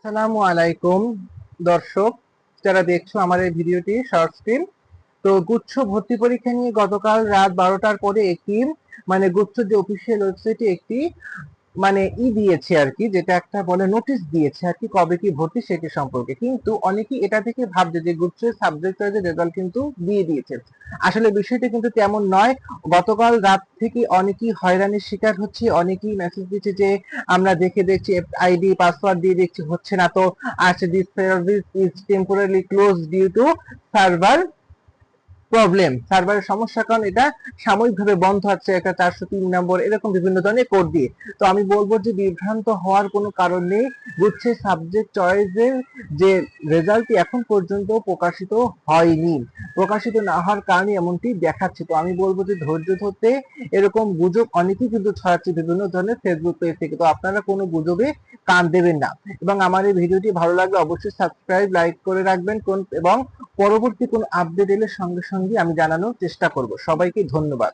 আসসালামু আলাইকুম দর্শক, যারা দেখছো আমার এই ভিডিওটি শর্ট স্ক্রিন। তো গুচ্ছ ভর্তি পরীক্ষা নিয়ে গতকাল রাত 12টার পরে একটি গুচ্ছ যে অফিসিয়াল ওয়েবসাইটে একটি দিয়েছে আর কি, যেটা একটা বলে নোটিশ দিয়েছে আর কি, কবে কি ভর্তি সেটি সম্পর্কে। কিন্তু অনেকেই এটা থেকে ভাবছে যে গুচ্ছের সাবজেক্ট ওয়াইজের রেজাল্ট কিন্তু দিয়ে দিয়েছে। আসলে বিষয়টা কিন্তু তেমন নয়। গতকাল রাত থেকে অনেকেই হয়রানির শিকার হচ্ছে, অনেকেই মেসেজ দিচ্ছে যে আমরা দেখছি আইডি পাসওয়ার্ড দিয়ে দেখছি হচ্ছে না, তো আসছে this service is temporary close due to server problem, সার্ভারের সমস্যার কারণে এটা সাময়িকভাবে বন্ধ হচ্ছে, একটা 403 নম্বর এরকম বিভিন্ন ধরনের কোড দিয়ে। তো আমি বলবো যে বিভ্রান্ত হওয়ার কোনো কারণ নেই। গুচ্ছে সাবজেক্ট চয়েসের যে রেজাল্টটি এখন পর্যন্ত প্রকাশিত হয়নি, প্রকাশিত না হওয়ার কারণে এমনটি দেখাচ্ছে। তো আমি বলবো যে ধৈর্য ধরতে, এরকম গুজব অনেকেই কিন্তু ছড়াচ্ছে বিভিন্ন ধরনের ফেসবুক পেজ থেকে। তো আপনারা কোনো গুজবে কান দেবেন না, এবং আমার এই ভিডিওটি ভালো লাগলে অবশ্যই সাবস্ক্রাইব লাইক করে রাখবেন এবং পরবর্তী কোন আপডেট এলে সঙ্গে সঙ্গে আমি জানানোর চেষ্টা করব। সবাইকে ধন্যবাদ।